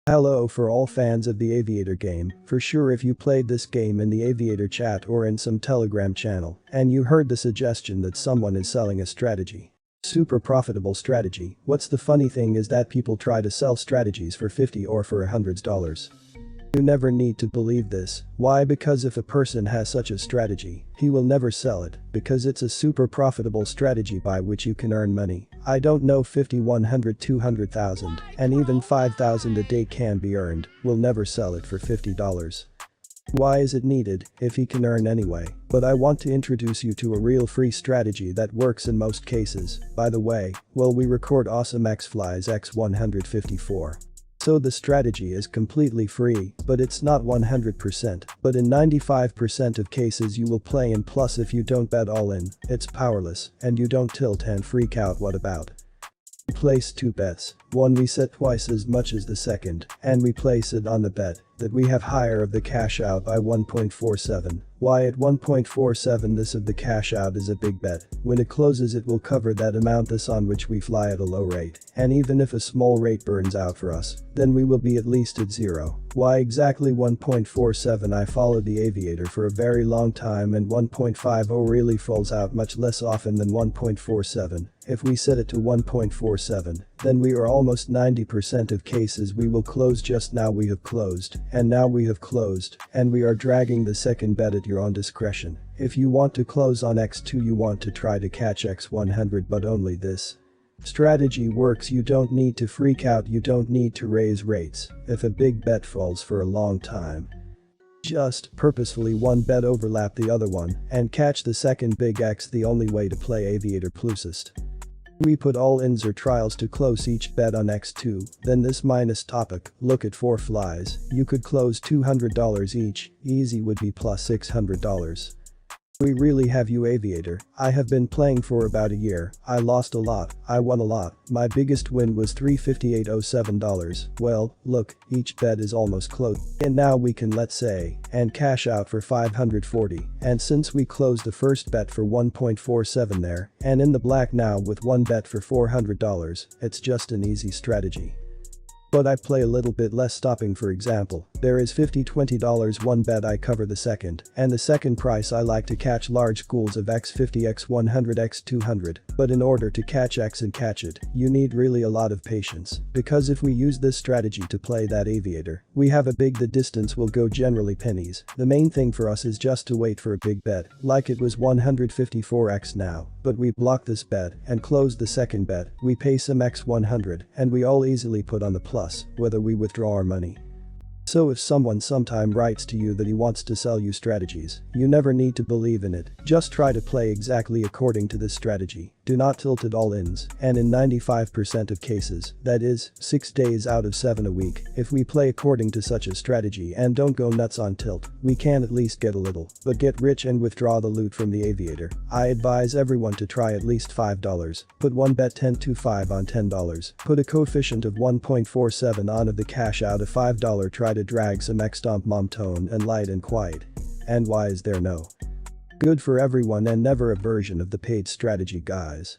Hello for all fans of the Aviator game, for sure if you played this game in the Aviator chat or in some Telegram channel, and you heard the suggestion that someone is selling a strategy. Super profitable strategy. What's the funny thing is that people try to sell strategies for 50 or for $100. You never need to believe this. Why? Because if a person has such a strategy, he will never sell it, because it's a super profitable strategy by which you can earn money. I don't know, 50, 100, 200,000, and even 5,000 a day can be earned, will never sell it for $50. Why is it needed if he can earn anyway? But I want to introduce you to a real free strategy that works in most cases. By the way, well, we record awesome X-Flies X154. So the strategy is completely free, but it's not 100%, but in 95% of cases you will play in, plus if you don't bet all in, it's powerless, and you don't tilt and freak out. What about? We place 2 bets, one we set twice as much as the second, and we place it on the bet that we have higher of the cash out by 1.47. Why at 1.47 this of the cash out is a big bet. When it closes it will cover that amount, this on which we fly at a low rate, and even if a small rate burns out for us, then we will be at least at zero. Why exactly 1.47? I followed the Aviator for a very long time and 1.50 really falls out much less often than 1.47. If we set it to 1.47, then we are almost 90% of cases we will close. Just now we have closed, and now we have closed, and we are dragging the second bet at your own discretion. If you want to close on X2, you want to try to catch X100, but only this strategy works. You don't need to freak out, you don't need to raise rates if a big bet falls for a long time. Just purposefully one bet overlap the other one and catch the second big X. The only way to play Aviator Plusist. We put all ins or trials to close each bet on X2, then this minus topic, look at 4 flies, you could close $200 each, easy would be plus $600. We really have you, Aviator. I have been playing for about a year. I lost a lot, I won a lot. My biggest win was $358.07. Well, look, each bet is almost closed. And now we can, let's say, and cash out for $540. And since we closed the first bet for 1.47 there, and in the black now with one bet for $400, it's just an easy strategy. But I play a little bit less, stopping. For example, there is $50, $20 one bet, I cover the second, and the second price I like to catch large schools of X50, X100, X200, but in order to catch X and catch it, you need really a lot of patience, because if we use this strategy to play that Aviator, we have a big, the distance will go generally pennies. The main thing for us is just to wait for a big bet, like it was 154X now, but we block this bet and close the second bet, we pay some X100, and we all easily put on the plus, whether we withdraw our money. So if someone sometime writes to you that he wants to sell you strategies, you never need to believe in it, just try to play exactly according to this strategy. Do not tilt at all ins, and in 95% of cases, that is, 6 days out of 7 a week, if we play according to such a strategy and don't go nuts on tilt, we can at least get a little, but get rich and withdraw the loot from the Aviator. I advise everyone to try at least $5. Put one bet 10 to 5 on $10. Put a coefficient of 1.47 on of the cash out of $5. Try to drag some X-Stomp mom tone and light and quiet. And why is there no good for everyone and never a version of the paid strategy, guys?